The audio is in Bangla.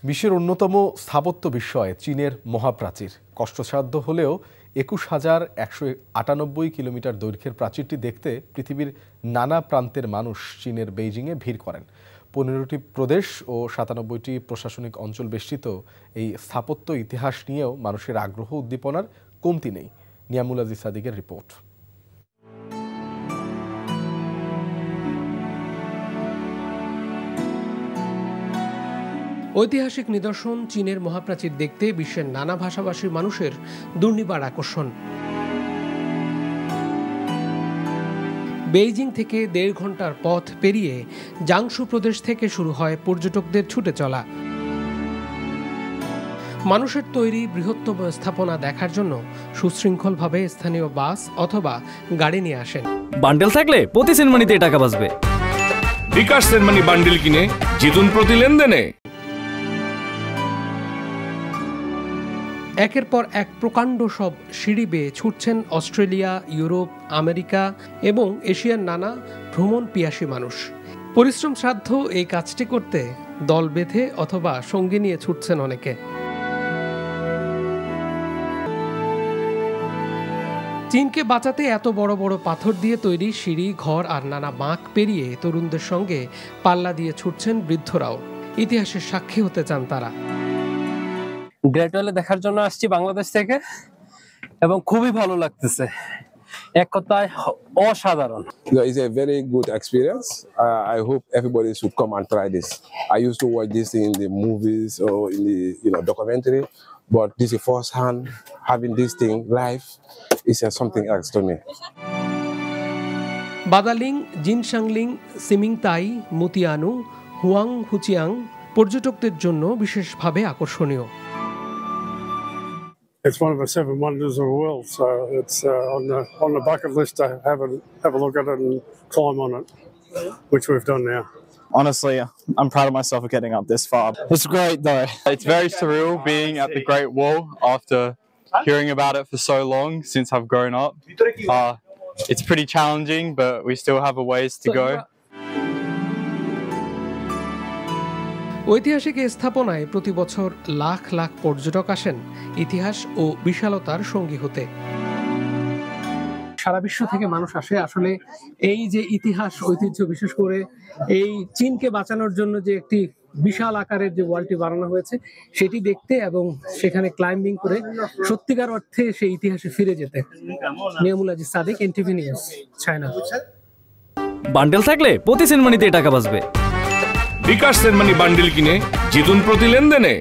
বিশ্বের অন্যতম স্থাপত্য বিস্ময় চীনের মহাপ্রাচীর। কষ্টসাধ্য হলেও ২১,১৯৮ কিলোমিটার দৈর্ঘ্যের প্রাচীরটি দেখতে পৃথিবীর নানা প্রান্তের মানুষ চীনের বেইজিংয়ে ভিড় করেন। ১৫টি প্রদেশ ও ৯৭টি প্রশাসনিক অঞ্চল বেষ্টিত এই স্থাপত্য ইতিহাস নিয়েও মানুষের আগ্রহ উদ্দীপনার কমতি নেই। নিয়ামুল আজিজ সাদিকের রিপোর্ট। ঐতিহাসিক নিদর্শন চীনের মহাপ্রাচীর দেখতে বিশ্বের নানা ভাষাভাষীর মানুষের দুর্নিবার আকর্ষণ। বেইজিং থেকে ১.৫ ঘন্টার পথ পেরিয়ে জাংশু প্রদেশ থেকে শুরু হয় পর্যটকদের ছুটে চলা। মানুষের তৈরি বৃহত্তম স্থাপনা দেখার জন্য সুশৃঙ্খলভাবে স্থানীয় বাস অথবা গাড়ি নিয়ে আসেন। বান্ডেল থাকলে প্রতি সেনমানিতে টাকা বাঁচবে। বিকাশ সেনমানি বান্ডেল কিনে জিতুন প্রতি লেনদেনে। একের পর এক প্রকাণ্ড সব সিঁড়ি বেয়ে ছুটছেন অস্ট্রেলিয়া, ইউরোপ, আমেরিকা এবং এশিয়ার নানা ভ্রমণ পিয়াসী মানুষ। পরিশ্রম সাধ্য এই কাজটি করতে দল বেঁধে অথবা সঙ্গী নিয়ে ছুটছেন অনেকে। চীনকে বাঁচাতে এত বড় বড় পাথর দিয়ে তৈরি সিঁড়ি, ঘর আর নানা বাঁক পেরিয়ে তরুণদের সঙ্গে পাল্লা দিয়ে ছুটছেন বৃদ্ধরাও। ইতিহাসের সাক্ষী হতে চান তারা। গ্রেট ওয়াল দেখার জন্য আসছি বাংলাদেশ থেকে এবং খুবই ভালো লাগতেছে, এক কথায় অসাধারণ। It's a very good experience. I hope everybody should come and try this. I used to watch this in the movies or in the documentary, but this is first hand having this thing live is something else to me. Badaling, Jinshanling, Simatai, Mutianyu, Huanghuacheng পর্যটকদের জন্য বিশেষভাবে আকর্ষণীয়। It's one of the 7 wonders of the world, so it's on the bucket list to have a look at it and climb on it, which we've done now. Honestly, I'm proud of myself for getting up this far. It's great though. It's very surreal being at the Great Wall after hearing about it for so long since I've grown up. It's pretty challenging, but we still have a ways to go. ঐতিহাসিক এই স্থাপনায় প্রতি বছর লাখ লাখ পর্যটক আসেন ইতিহাস ও বিশালতার সঙ্গী হতে। সারা বিশ্ব থেকে মানুষ আসে আসলে এই যে ইতিহাস ঐতিহ্য, বিশেষ করে এই চীনকে বাঁচানোর জন্য যে একটি বিশাল আকারের যে ওয়ালটি বানানো হয়েছে সেটি দেখতে এবং সেখানে ক্লাইম্বিং করে সত্যিকার অর্থে সেই ইতিহাসে ফিরে যেতে। Niamul Aziz Sadiq, NTV news, China. Bundle থাকলে প্রতি সেনমানিতে টাকা বাঁচবে। বিকাশ সেনমানি বান্ডেল কিনে জিতুন প্রতি লেনদেনে।